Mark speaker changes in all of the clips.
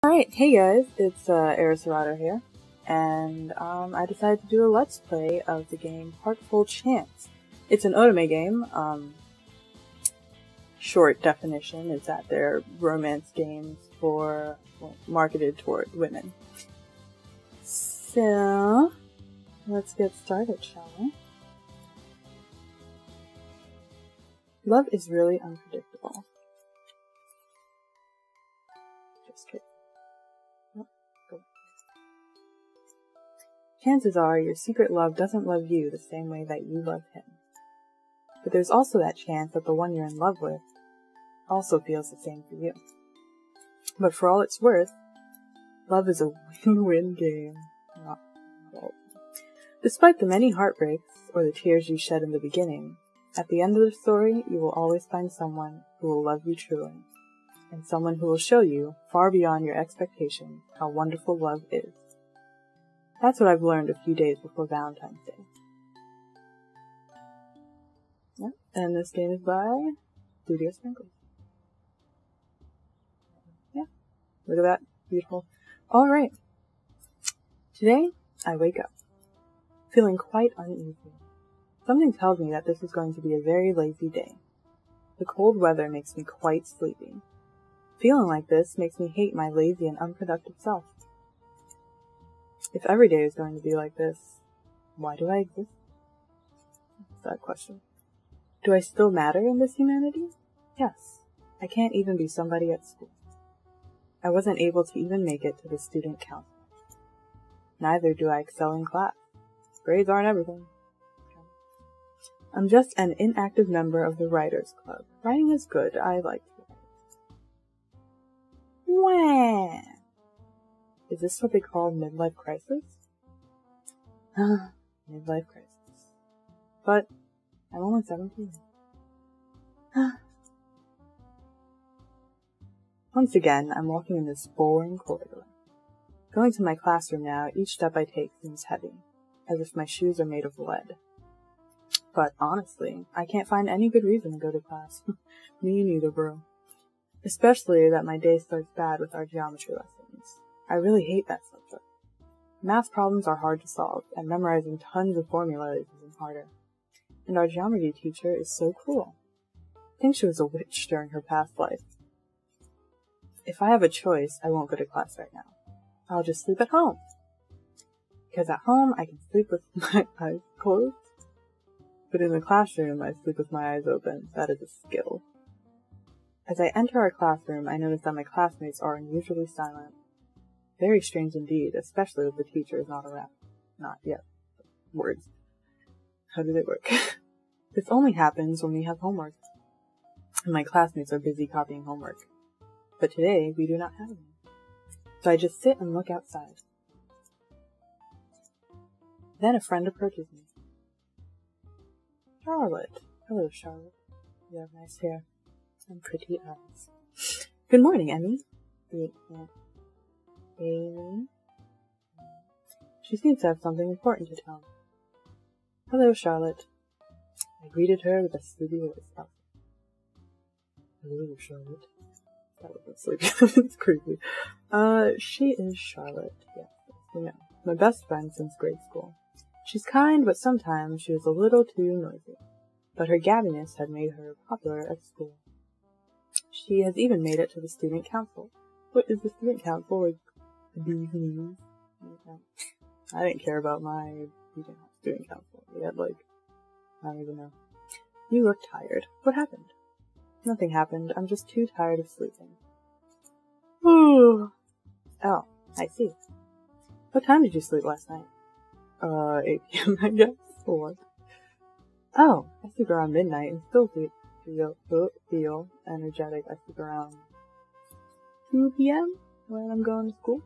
Speaker 1: Alright, hey guys, it's ErisErato here, and I decided to do a let's play of the game Heartful Chance. It's an Otome game. Short definition is that they're romance games marketed toward women. So, let's get started, shall we? Love is really unpredictable. Just kidding. Chances are your secret love doesn't love you the same way that you love him. But there's also that chance that the one you're in love with also feels the same for you. But for all it's worth, love is a win-win game. Despite the many heartbreaks or the tears you shed in the beginning, at the end of the story, you will always find someone who will love you truly, and someone who will show you, far beyond your expectations, how wonderful love is. That's what I've learned a few days before Valentine's Day. Yep, and this game is by Studio Sprinkles. Yeah, look at that. Beautiful. Alright. Today, I wake up, feeling quite uneasy. Something tells me that this is going to be a very lazy day. The cold weather makes me quite sleepy. Feeling like this makes me hate my lazy and unproductive self. If every day is going to be like this, why do I exist? That's that question. Do I still matter in this humanity? Yes. I can't even be somebody at school. I wasn't able to even make it to the student council. Neither do I excel in class. Grades aren't everything. I'm just an inactive member of the Writers Club. Writing is good. I like to write. Wah! Is this what they call midlife crisis? Midlife crisis. But I'm only 17. Once again, I'm walking in this boring corridor. Going to my classroom now, each step I take seems heavy, as if my shoes are made of lead. But honestly, I can't find any good reason to go to class. Me neither, bro. Especially that my day starts bad with our geometry lessons. I really hate that subject. Math problems are hard to solve, and memorizing tons of formulas is even harder. And our geometry teacher is so cruel. I think she was a witch during her past life. If I have a choice, I won't go to class right now. I'll just sleep at home. Because at home, I can sleep with my eyes closed. But in the classroom, I sleep with my eyes open. That is a skill. As I enter our classroom, I notice that my classmates are unusually silent. Very strange indeed, especially if the teacher is not around. Not yet. Words. How do they work? This only happens when we have homework. And my classmates are busy copying homework. But today, we do not have any. So I just sit and look outside. Then a friend approaches me. Charlotte. Hello, Charlotte. You have nice hair and pretty eyes. Good morning, Eimi. Eimi. She seems to have something important to tell me. Hello, Charlotte. I greeted her with a sleepy voice. Hello, Charlotte. That wasn't sleepy. It's creepy. She is Charlotte. Yes, you know, my best friend since grade school. She's kind, but sometimes she was a little too noisy. But her gabbiness had made her popular at school. She has even made it to the student council. What is the student council? Like, these knees? I didn't care about my student council. We had, like, I don't even know. You look tired. What happened? Nothing happened. I'm just too tired of sleeping. Ooh. Oh, I see. What time did you sleep last night? 8 p.m. I guess. Or what? Oh, I sleep around midnight and still feel energetic. I sleep around 2 p.m. when I'm going to school.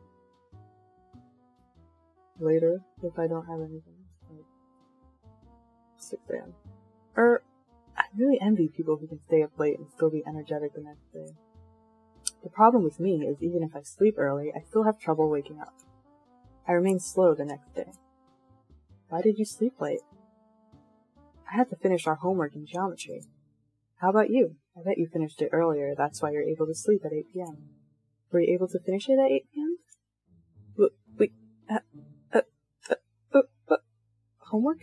Speaker 1: Later, if I don't have anything. Like 6 a.m. I really envy people who can stay up late and still be energetic the next day. The problem with me is even if I sleep early, I still have trouble waking up. I remain slow the next day. Why did you sleep late? I had to finish our homework in geometry. How about you? I bet you finished it earlier, that's why you're able to sleep at 8 p.m. Were you able to finish it at 8 p.m.? Wait, homework?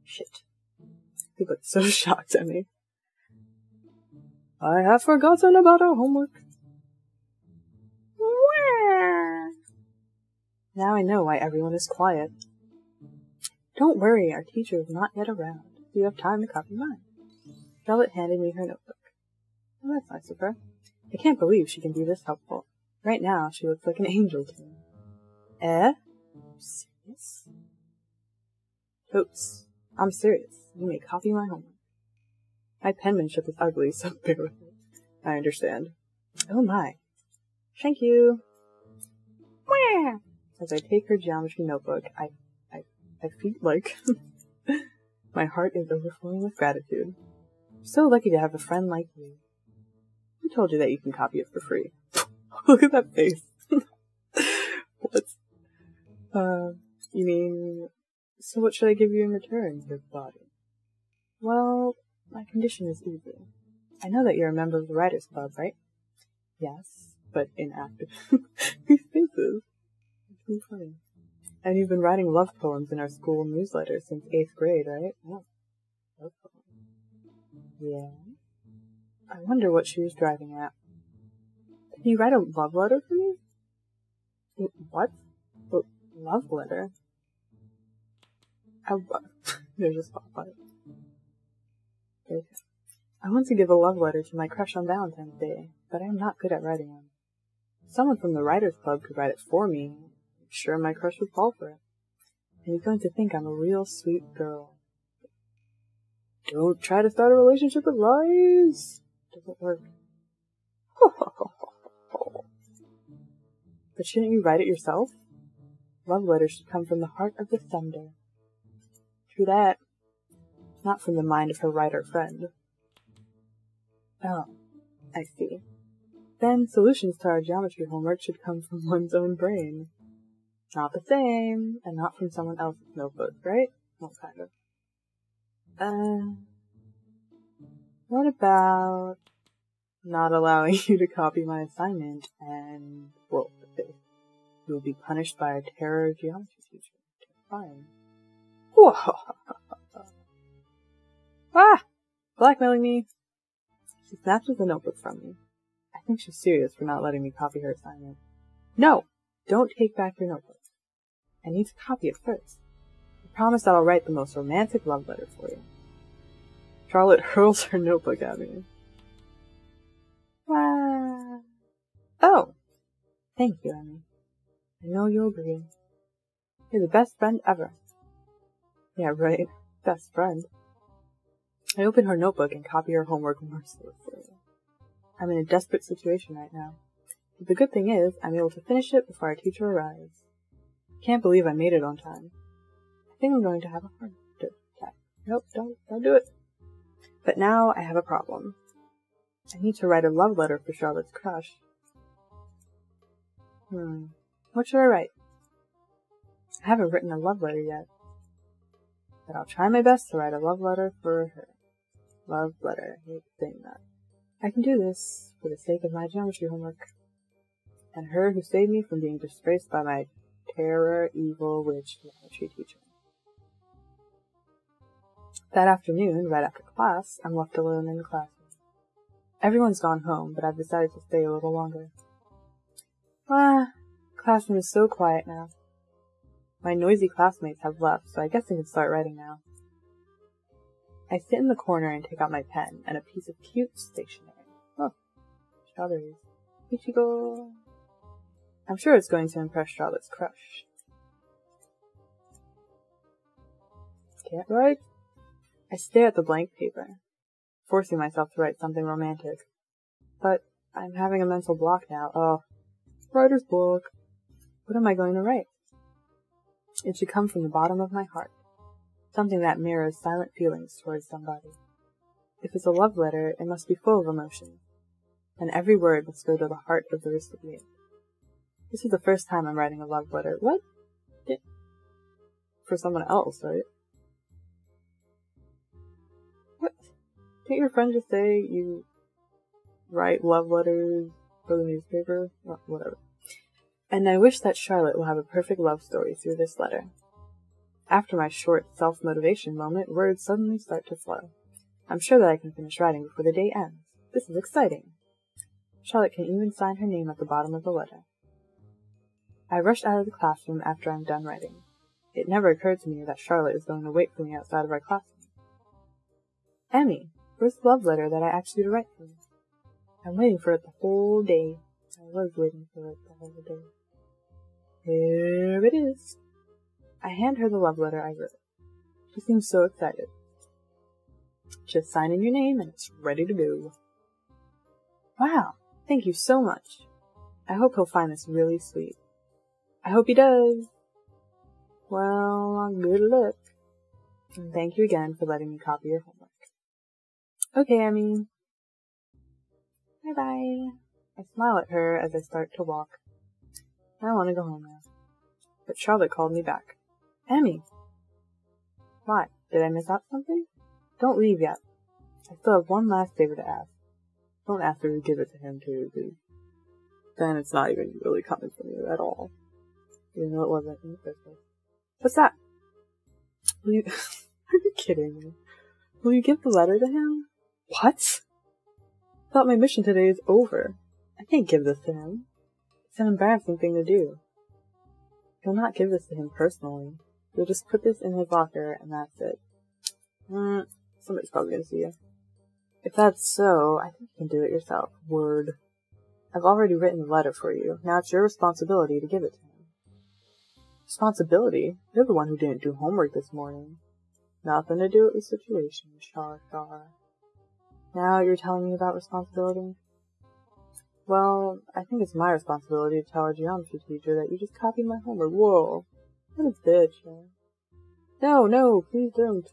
Speaker 1: Shit. He looked so shocked at me. I have forgotten about our homework. Now I know why everyone is quiet. Don't worry, our teacher is not yet around. You have time to copy mine. Charlotte handed me her notebook. Oh, that's nice of her. I can't believe she can be this helpful. Right now, she looks like an angel to me. Serious? Totes. I'm serious. You may copy my homework. My penmanship is ugly, so bear with it. I understand. Oh my. Thank you. As I take her geometry notebook, I feel like my heart is overflowing with gratitude. I'm so lucky to have a friend like you. Who told you that you can copy it for free? Look at that face. What? You mean, so what should I give you in return, good body? Well, my condition is easy. I know that you're a member of the Writers' Club, right? Yes, but inactive. These faces. It's too funny. And you've been writing love poems in our school newsletter since 8th grade, right? Oh, love poems. Yeah. I wonder what she was driving at. Can you write a love letter for me? What? A love letter? There's a spotlight. Okay. I want to give a love letter to my crush on Valentine's Day, but I am not good at writing one. If someone from the Writers' Club could write it for me, I'm sure my crush would fall for it. And he's going to think I'm a real sweet girl. Don't try to start a relationship with lies. Doesn't work. But shouldn't you write it yourself? Love letters should come from the heart of the sender. True that. Not from the mind of her writer friend. Oh, I see. Then solutions to our geometry homework should come from one's own brain. Not the same, and not from someone else's notebook, right? Well, kind of. What about not allowing you to copy my assignment and, well, you will be punished by a terror geometry teacher. Fine. Whoa! Ah! Blackmailing me. She snatches the notebook from me. I think she's serious for not letting me copy her assignment. No! Don't take back your notebook. I need to copy it first. I promise that I'll write the most romantic love letter for you. Charlotte hurls her notebook at me. Ah. Oh! Thank you, Eimi. I know you'll agree. You're the best friend ever. Yeah, right. Best friend. I open her notebook and copy her homework mercilessly. I'm in a desperate situation right now. But the good thing is, I'm able to finish it before our teacher arrives. Can't believe I made it on time. I think I'm going to have a heart attack. Nope, don't do it. But now I have a problem. I need to write a love letter for Charlotte's crush. What should I write? I haven't written a love letter yet. But I'll try my best to write a love letter for her. Love letter. I hate saying that. I can do this for the sake of my geometry homework. And her who saved me from being disgraced by my terror, evil, witch geometry teacher. That afternoon, right after class, I'm left alone in the classroom. Everyone's gone home, but I've decided to stay a little longer. The classroom is so quiet now. My noisy classmates have left, so I guess I can start writing now. I sit in the corner and take out my pen and a piece of cute stationery. Oh, strawberries. Ichigo. I'm sure it's going to impress Charlotte's crush. Can't write? I stare at the blank paper, forcing myself to write something romantic. But I'm having a mental block now. Oh, writer's block. What am I going to write? It should come from the bottom of my heart. Something that mirrors silent feelings towards somebody. If it's a love letter, it must be full of emotion. And every word must go to the heart of the recipient. This is the first time I'm writing a love letter. What? For someone else, right? What? Didn't your friend just say you write love letters for the newspaper, or whatever. And I wish that Charlotte will have a perfect love story through this letter. After my short self-motivation moment, words suddenly start to flow. I'm sure that I can finish writing before the day ends. This is exciting. Charlotte can even sign her name at the bottom of the letter. I rush out of the classroom after I'm done writing. It never occurred to me that Charlotte is going to wait for me outside of our classroom. Eimi, where's the love letter that I asked you to write for me? I'm waiting for it the whole day. I was waiting for it the whole day. Here it is. I hand her the love letter I wrote. She seems so excited. Just sign in your name and it's ready to go. Wow, thank you so much. I hope he'll find this really sweet. I hope he does. Well, good luck. And thank you again for letting me copy your homework. Okay, Eimi. Bye-bye. I smile at her as I start to walk. I want to go home now. But Charlotte called me back. Eimi! Why? Did I miss out something? Don't leave yet. I still have one last favor to ask. Don't ask her to give it to him, too, because then it's not even really coming from you at all. Even though it wasn't in the first place. What's that? Will you... Are you kidding me? Will you give the letter to him? What? I thought my mission today is over. I can't give this to him. It's an embarrassing thing to do. You'll not give this to him personally. You'll just put this in his locker and that's it. Somebody's probably gonna see you. If that's so, I think you can do it yourself. Word. I've already written the letter for you. Now it's your responsibility to give it to him. Responsibility? You're the one who didn't do homework this morning. Nothing to do with the situation, Char. Now you're telling me about responsibility? Well, I think it's my responsibility to tell our geometry teacher that you just copied my homework. Whoa. What a bitch, man. No, please don't.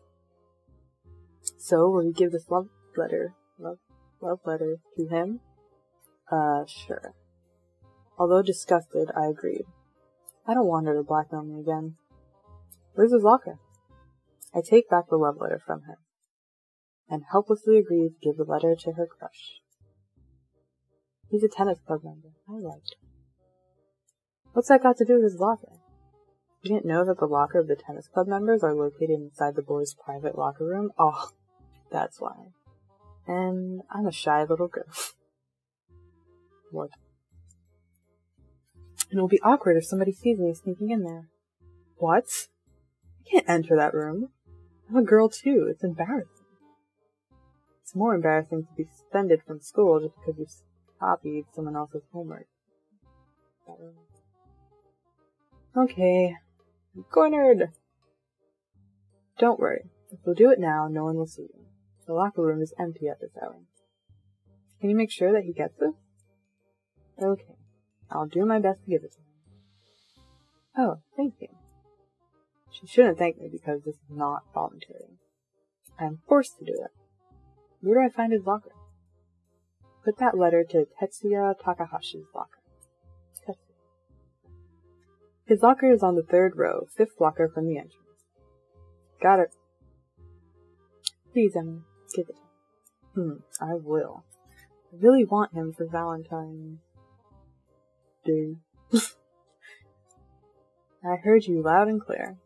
Speaker 1: So, will you give this love letter to him? Sure. Although disgusted, I agreed. I don't want her to blackmail me again. Where's his locker? I take back the love letter from her, and helplessly agree to give the letter to her crush. He's a tennis club member. I liked him. What's that got to do with his locker? You didn't know that the locker of the tennis club members are located inside the boys' private locker room? Oh, that's why. And I'm a shy little girl. What? And it'll be awkward if somebody sees me sneaking in there. What? I can't enter that room. I'm a girl too. It's embarrassing. It's more embarrassing to be suspended from school just because you copied someone else's homework. Okay. I'm cornered! Don't worry. If we'll do it now, no one will see you. The locker room is empty at this hour. Can you make sure that he gets this? Okay. I'll do my best to give it to him. Oh, thank you. She shouldn't thank me because this is not voluntary. I am forced to do it. Where do I find his locker? Put that letter to Tetsuya Takahashi's locker. His locker is on the 3rd row, 5th locker from the entrance. Got it. Please, Eimi, give it to him. I will. I really want him for Valentine's Day. I heard you loud and clear.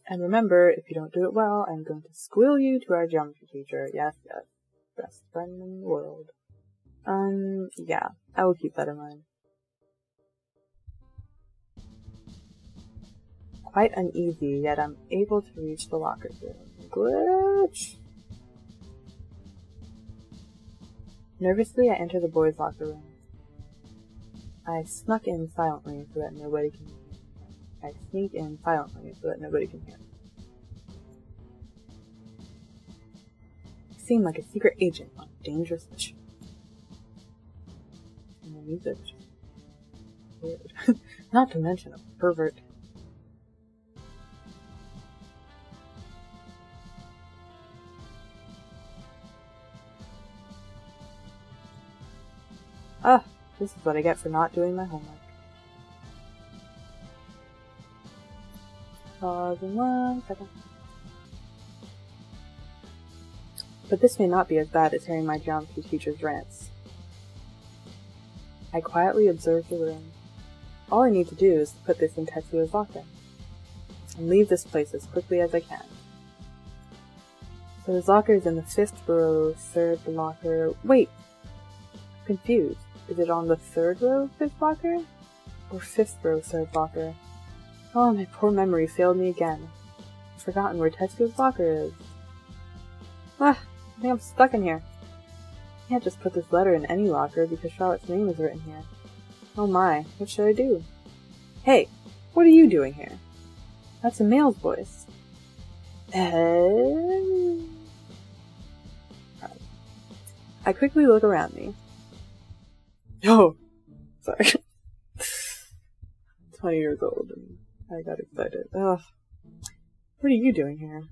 Speaker 1: And remember, if you don't do it well, I'm going to squill you to our geometry teacher. Yes. Best friend in the world. Yeah, I will keep that in mind. Quite uneasy, yet I'm able to reach the locker room. Glitch! Nervously, I enter the boys' locker room. I snuck in silently so that nobody can hear me. I sneak in silently so that nobody can hear me. I seem like a secret agent on a dangerous mission. And the music is just weird. Not to mention a pervert. This is what I get for not doing my homework. Pause in 1 second. But this may not be as bad as hearing my geometry teacher's rants. I quietly observe the room. All I need to do is put this in Tetsuo's locker, and leave this place as quickly as I can. So his locker is in the 5th row, 3rd locker. Wait! I'm confused. Is it on the 3rd row, 5th locker? Or 5th row, 3rd locker? Oh, my poor memory failed me again. I've forgotten where Tetsuo's locker is. I think I'm stuck in here. I can't just put this letter in any locker because Charlotte's name is written here. Oh my, what should I do? Hey, what are you doing here? That's a male's voice. I quickly look around me. Oh, sorry. 20 years old and I got excited. Ugh. What are you doing here?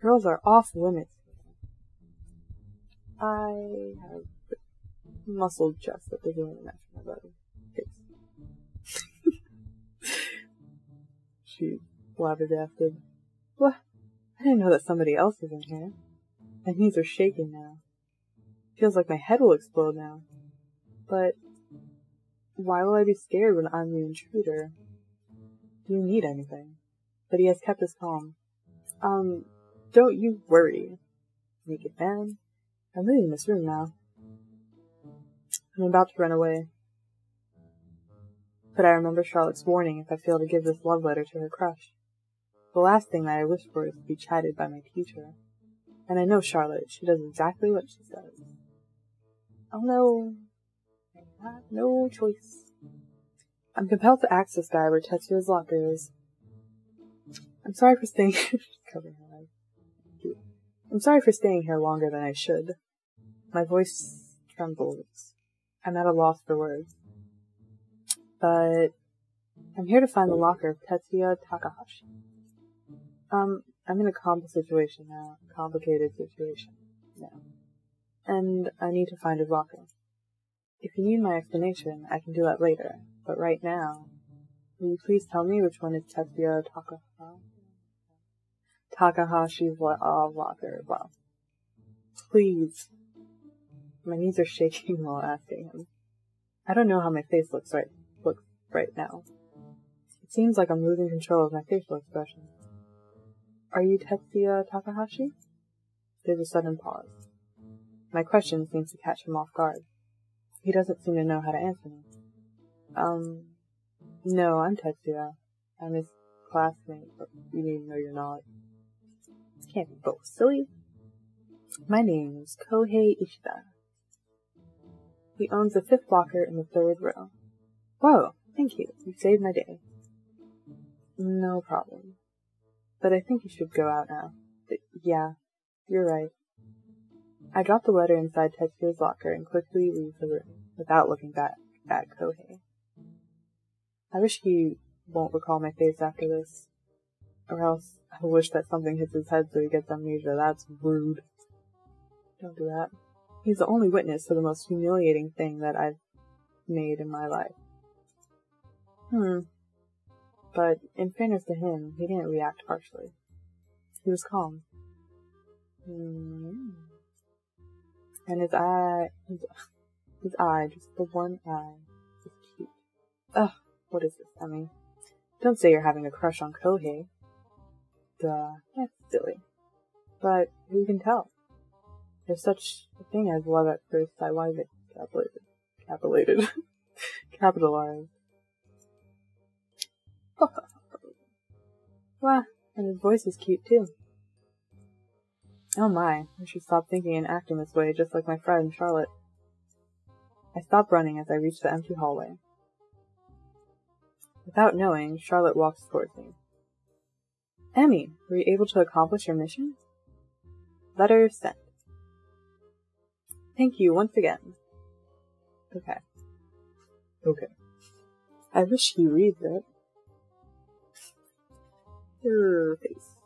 Speaker 1: Girls are off limits. I have muscled chest that doesn't really match my body. She flabbergasted. What? I didn't know that somebody else was in here. My knees are shaking now. Feels like my head will explode now. But why will I be scared when I'm the intruder? Do you need anything? But he has kept us calm. Don't you worry, naked man. I'm leaving this room now. I'm about to run away. But I remember Charlotte's warning if I fail to give this love letter to her crush. The last thing that I wish for is to be chided by my teacher. And I know Charlotte, she does exactly what she says. Oh no, I have no choice. I'm compelled to access guy where Tetsuo's locker is. I'm sorry for staying covering her eyes. I'm sorry for staying here longer than I should. My voice trembles. I'm at a loss for words. But I'm here to find the locker of Tetsuya Takahashi. I'm in a complicated situation now. And I need to find his locker. If you need my explanation, I can do that later. But right now, will you please tell me which one is Tetsuya Takahashi's locker? Well, please. My knees are shaking while asking him. I don't know how my face looks right now. It seems like I'm losing control of my facial expression. Are you Tetsuya Takahashi? There's a sudden pause. My question seems to catch him off guard. He doesn't seem to know how to answer me. No, I'm Tetsuya. I'm his classmate, but you need to know you're not. Can't be both, silly. My name is Kohei Ishida. He owns the 5th locker in the 3rd row. Whoa, thank you. You saved my day. No problem. But I think you should go out now. Yeah, you're right. I drop the letter inside Tetsuya's locker and quickly leave the room, without looking back at Kohei. I wish he won't recall my face after this. Or else, I wish that something hits his head so he gets amnesia. That's rude. Don't do that. He's the only witness to the most humiliating thing that I've made in my life. But in fairness to him, he didn't react harshly. He was calm. And his eye, just the one eye, is cute. Ugh, what is this, Eimi? Don't say you're having a crush on Kohei. Duh, that's silly. But who can tell? There's such a thing as love at first sight. Why is it capitalized? Wow, and his voice is cute too. Oh my, I should stop thinking and acting this way, just like my friend Charlotte. I stop running as I reach the empty hallway. Without knowing, Charlotte walks towards me. Eimi, were you able to accomplish your mission? Letter sent. Thank you once again. Okay. I wish he reads it. Your face.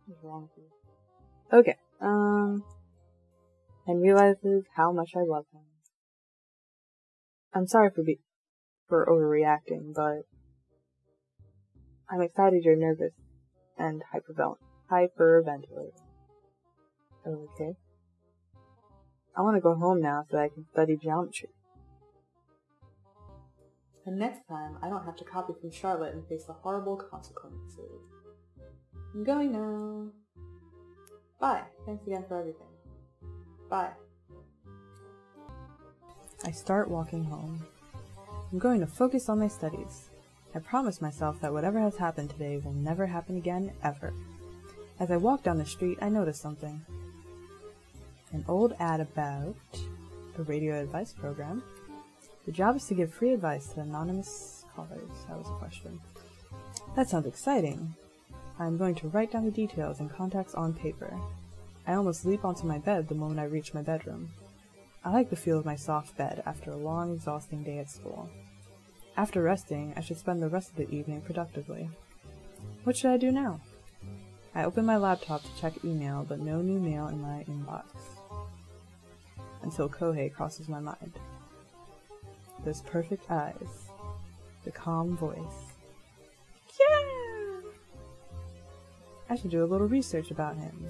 Speaker 1: What's wrong with you? Okay. And realizes how much I love him. I'm sorry for overreacting, but I'm excited you're nervous and hyperventilating. Okay. I want to go home now so that I can study geometry. And next time, I don't have to copy from Charlotte and face the horrible consequences. I'm going now. Bye. Thanks again for everything. Bye. I start walking home. I'm going to focus on my studies. I promise myself that whatever has happened today will never happen again, ever. As I walk down the street, I notice something. An old ad about a radio advice program. The job is to give free advice to anonymous callers. That was a question. That sounds exciting. I'm going to write down the details and contacts on paper. I almost leap onto my bed the moment I reach my bedroom. I like the feel of my soft bed after a long, exhausting day at school. After resting, I should spend the rest of the evening productively. What should I do now? I open my laptop to check email, but no new mail in my inbox. Until Kohei crosses my mind. Those perfect eyes. The calm voice. Yeah! I should do a little research about him.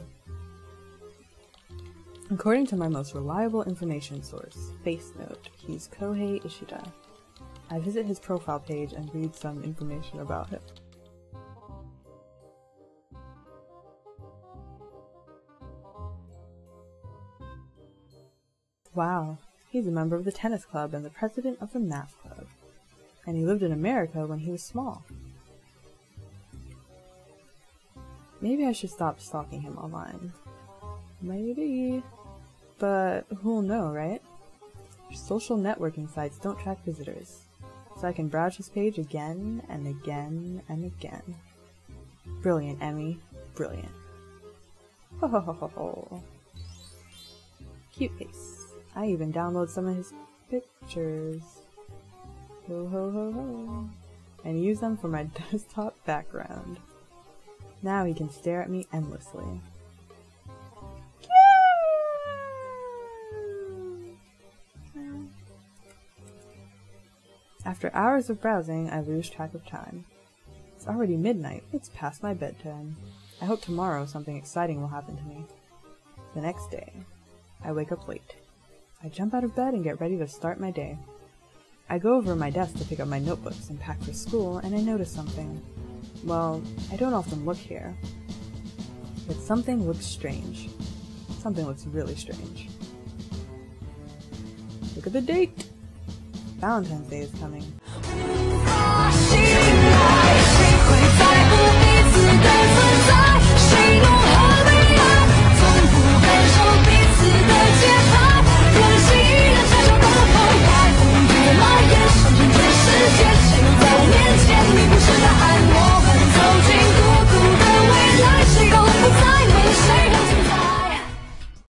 Speaker 1: According to my most reliable information source, FaceNote, he's Kohei Ishida. I visit his profile page and read some information about him. Wow, he's a member of the tennis club and the president of the math club. And he lived in America when he was small. Maybe I should stop stalking him online. Maybe. But who'll know, right? Social networking sites don't track visitors, so I can browse his page again and again and again. Brilliant, Eimi. Brilliant. Ho ho ho ho ho. Cute face. I even download some of his pictures. Ho ho ho ho. And use them for my desktop background. Now he can stare at me endlessly. After hours of browsing, I lose track of time. It's already midnight. It's past my bedtime. I hope tomorrow something exciting will happen to me. The next day, I wake up late. I jump out of bed and get ready to start my day. I go over to my desk to pick up my notebooks and pack for school, and I notice something. Well, I don't often look here. But something looks strange. Something looks really strange. Look at the date! Valentine's Day is coming.